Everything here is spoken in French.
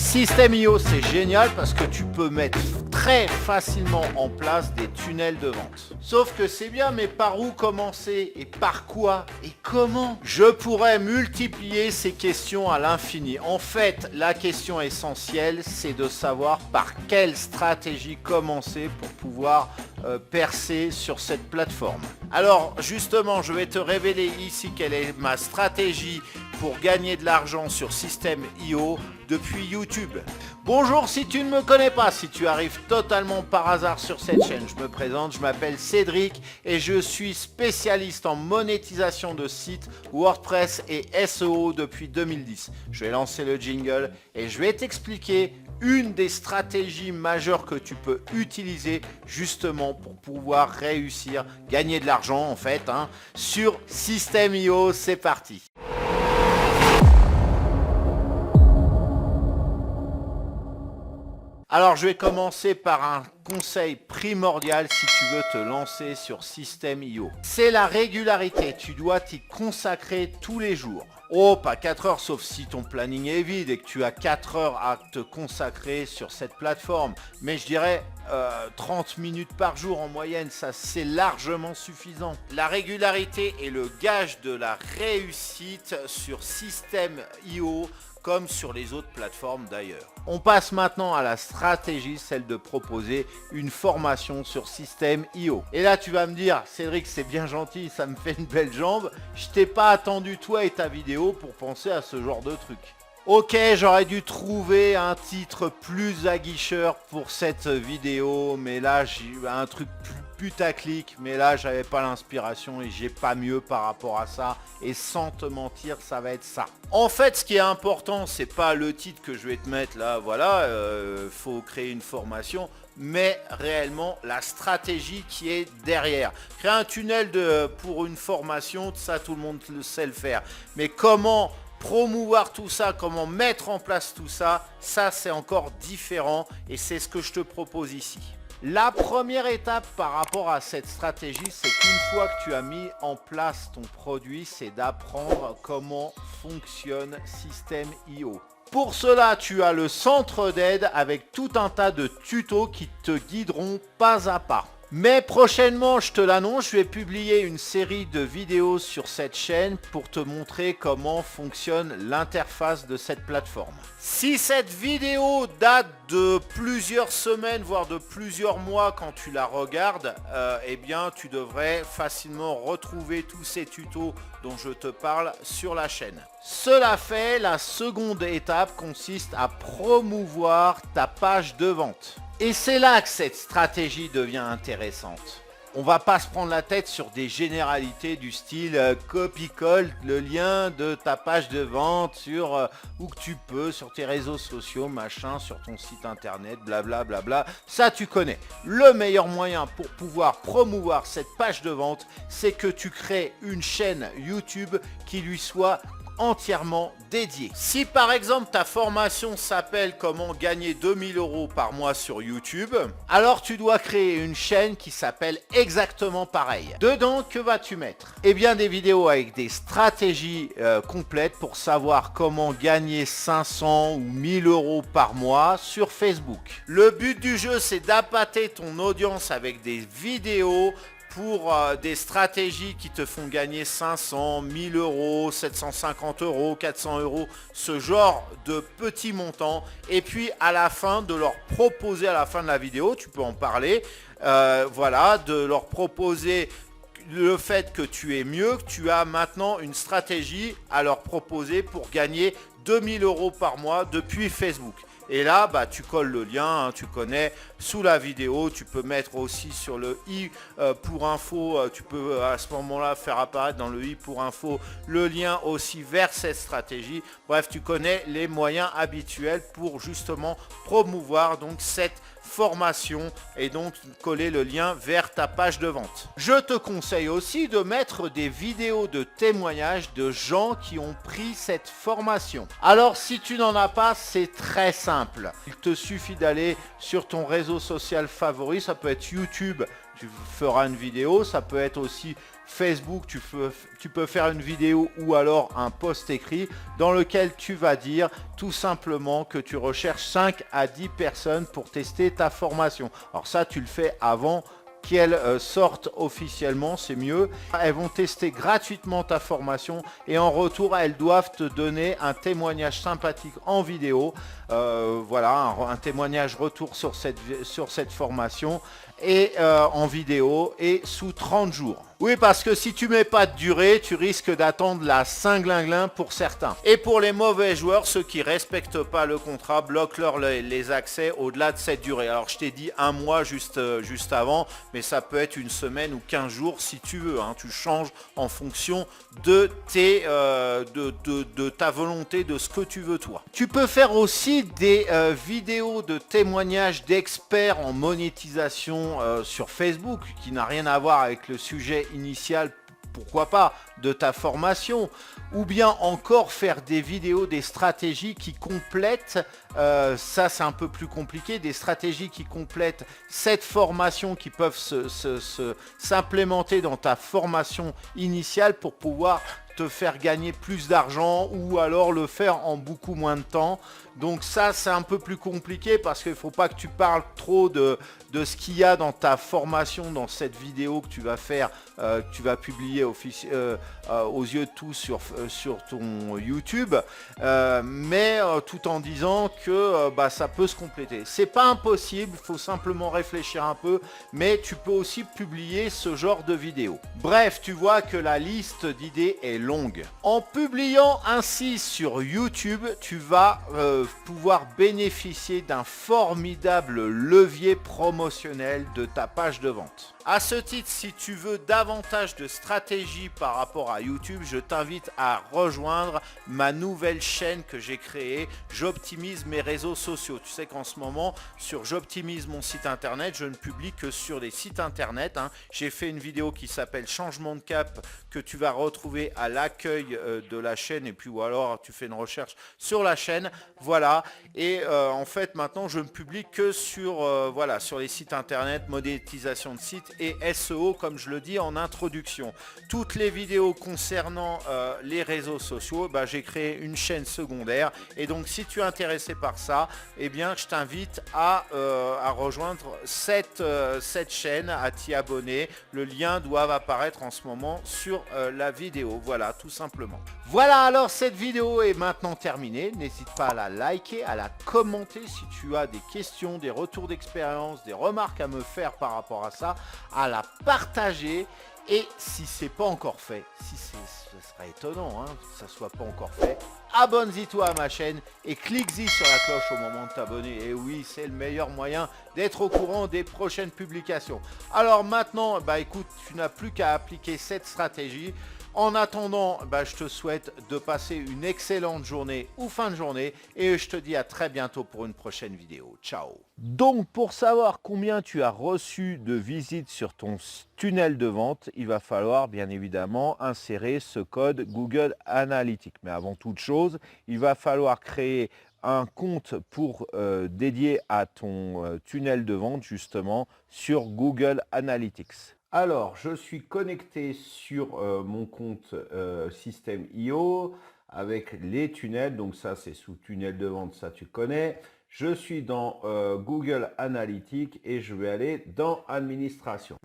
System.io, c'est génial parce que tu peux mettre très facilement en place des tunnels de vente. Sauf que c'est bien, mais par où commencer et par quoi et comment? Je pourrais multiplier ces questions à l'infini. En fait, la question essentielle, c'est de savoir par quelle stratégie commencer pour pouvoir percer sur cette plateforme. Alors justement, je vais te révéler ici quelle est ma stratégie pour gagner de l'argent sur System.io depuis YouTube. Bonjour, si tu ne me connais pas, si tu arrives totalement par hasard sur cette chaîne, je me présente, je m'appelle Cédric et je suis spécialiste en monétisation de sites WordPress et SEO depuis 2010. Je vais lancer le jingle et je vais t'expliquer une des stratégies majeures que tu peux utiliser justement pour pouvoir réussir, gagner de l'argent en fait, sur System.io. C'est parti. Alors je vais commencer par un conseil primordial si tu veux te lancer sur System.io. C'est la régularité, tu dois t'y consacrer tous les jours. Oh, pas 4 heures, sauf si ton planning est vide et que tu as 4 heures à te consacrer sur cette plateforme. Mais je dirais 30 minutes par jour en moyenne, ça c'est largement suffisant. La régularité est le gage de la réussite sur System.io comme sur les autres plateformes d'ailleurs. On passe maintenant à la stratégie, celle de proposer une formation sur System.io. Et là tu vas me dire, Cédric, c'est bien gentil, ça me fait une belle jambe. Je t'ai pas attendu toi et ta vidéo pour penser à ce genre de truc. Ok, j'aurais dû trouver un titre plus aguicheur pour cette vidéo, mais là j'ai eu un truc plus putaclic, mais là j'avais pas l'inspiration et j'ai pas mieux par rapport à ça, et sans te mentir ça va être ça. En fait ce qui est important c'est pas le titre que je vais te mettre là, voilà, faut créer une formation, mais réellement la stratégie qui est derrière. Créer un tunnel pour une formation, ça tout le monde sait le faire, mais comment promouvoir tout ça, comment mettre en place tout ça, ça c'est encore différent et c'est ce que je te propose ici. La première étape par rapport à cette stratégie, c'est qu'une fois que tu as mis en place ton produit, c'est d'apprendre comment fonctionne System.io. Pour cela, tu as le centre d'aide avec tout un tas de tutos qui te guideront pas à pas. Mais prochainement, je te l'annonce, je vais publier une série de vidéos sur cette chaîne pour te montrer comment fonctionne l'interface de cette plateforme. Si cette vidéo date de plusieurs semaines, voire de plusieurs mois quand tu la regardes, eh bien tu devrais facilement retrouver tous ces tutos dont je te parle sur la chaîne. Cela fait, la seconde étape consiste à promouvoir ta page de vente. Et c'est là que cette stratégie devient intéressante. On va pas se prendre la tête sur des généralités du style copie-colle le lien de ta page de vente sur où que tu peux, sur tes réseaux sociaux, machin, sur ton site internet, blablabla. Bla, bla. Ça tu connais. Le meilleur moyen pour pouvoir promouvoir cette page de vente, c'est que tu crées une chaîne YouTube qui lui soit entièrement dédié. Si par exemple ta formation s'appelle comment gagner 2000 € par mois sur YouTube, alors tu dois créer une chaîne qui s'appelle exactement pareil. Dedans, que vas-tu mettre? Eh bien des vidéos avec des stratégies complètes pour savoir comment gagner 500 ou 1000 € par mois sur Facebook. Le but du jeu, c'est d'appâter ton audience avec des vidéos pour des stratégies qui te font gagner 500, 1000 €, 750 €, 400 €, ce genre de petits montants. Et puis à la fin, de leur proposer à la fin de la vidéo, tu peux en parler, voilà, de leur proposer le fait que tu es mieux, que tu as maintenant une stratégie à leur proposer pour gagner 2000 € par mois depuis Facebook. Et là, bah, tu colles le lien, tu connais, sous la vidéo. Tu peux mettre aussi sur le i pour info. Tu peux à ce moment-là faire apparaître dans le i pour info le lien aussi vers cette stratégie. Bref, tu connais les moyens habituels pour justement promouvoir donc cette formation et donc coller le lien vers ta page de vente. Je te conseille aussi de mettre des vidéos de témoignages de gens qui ont pris cette formation. Alors si tu n'en as pas, c'est très simple. Il te suffit d'aller sur ton réseau social favori, ça peut être YouTube, tu feras une vidéo, ça peut être aussi Facebook, tu peux faire une vidéo ou alors un post écrit dans lequel tu vas dire tout simplement que tu recherches 5 à 10 personnes pour tester ta formation. Alors ça, tu le fais avant qu'elles sortent officiellement, c'est mieux. Elles vont tester gratuitement ta formation et en retour, elles doivent te donner un témoignage sympathique en vidéo. Voilà, un témoignage retour sur cette formation et en vidéo et sous 30 jours. Oui, parce que si tu mets pas de durée, tu risques d'attendre la Saint-Glinglin pour certains. Et pour les mauvais joueurs, ceux qui respectent pas le contrat, bloque-leur les accès au-delà de cette durée. Alors je t'ai dit un mois juste avant, mais ça peut être une semaine ou 15 jours si tu veux. Hein. Tu changes en fonction de ta volonté, de ce que tu veux toi. Tu peux faire aussi des vidéos de témoignages d'experts en monétisation sur Facebook, qui n'a rien à voir avec le sujet initial, pourquoi pas, de ta formation, ou bien encore faire des vidéos, des stratégies qui complètent, ça c'est un peu plus compliqué, des stratégies qui complètent cette formation, qui peuvent s'implémenter dans ta formation initiale pour pouvoir te faire gagner plus d'argent ou alors le faire en beaucoup moins de temps. Donc ça c'est un peu plus compliqué parce qu'il ne faut pas que tu parles trop de ce qu'il y a dans ta formation, dans cette vidéo que tu vas faire, que tu vas publier aux yeux de tous sur ton YouTube, mais tout en disant que ça peut se compléter. C'est pas impossible, il faut simplement réfléchir un peu, mais tu peux aussi publier ce genre de vidéo. Bref, tu vois que la liste d'idées est longue. En publiant ainsi sur YouTube, tu vas pouvoir bénéficier d'un formidable levier promotionnel de ta page de vente. À ce titre, si tu veux davantage de stratégies par rapport à YouTube, je t'invite à rejoindre ma nouvelle chaîne que j'ai créée, J'optimise mes réseaux sociaux. Tu sais qu'en ce moment, sur J'optimise mon site internet, je ne publie que sur des sites internet. Hein. J'ai fait une vidéo qui s'appelle Changement de cap que tu vas retrouver à l'accueil de la chaîne et puis ou alors tu fais une recherche sur la chaîne. Voilà. Et en fait, maintenant, je ne publie que sur les sites internet, monétisation de sites et SEO, comme je le dis en introduction. Toutes les vidéos concernant les réseaux sociaux, j'ai créé une chaîne secondaire. Et donc, si tu es intéressé par ça, eh bien, je t'invite à rejoindre cette chaîne, à t'y abonner. Le lien doit apparaître en ce moment sur la vidéo. Voilà, tout simplement. Voilà, alors cette vidéo est maintenant terminée. N'hésite pas à la liker, à la commenter si tu as des questions, des retours d'expérience, des remarques à me faire par rapport à ça, à la partager. Et si c'est pas encore fait, ce serait étonnant que ça soit pas encore fait, abonne-toi à ma chaîne et clique-y sur la cloche au moment de t'abonner. Et oui, c'est le meilleur moyen d'être au courant des prochaines publications. Alors maintenant, écoute, tu n'as plus qu'à appliquer cette stratégie. En attendant, je te souhaite de passer une excellente journée ou fin de journée et je te dis à très bientôt pour une prochaine vidéo. Ciao. Donc, pour savoir combien tu as reçu de visites sur ton tunnel de vente, il va falloir bien évidemment insérer ce code Google Analytics. Mais avant toute chose, il va falloir créer un compte pour dédié à ton tunnel de vente justement sur Google Analytics. Alors, je suis connecté sur mon compte System.io avec les tunnels. Donc ça, c'est sous tunnel de vente, ça tu connais. Je suis dans Google Analytics et je vais aller dans Administration.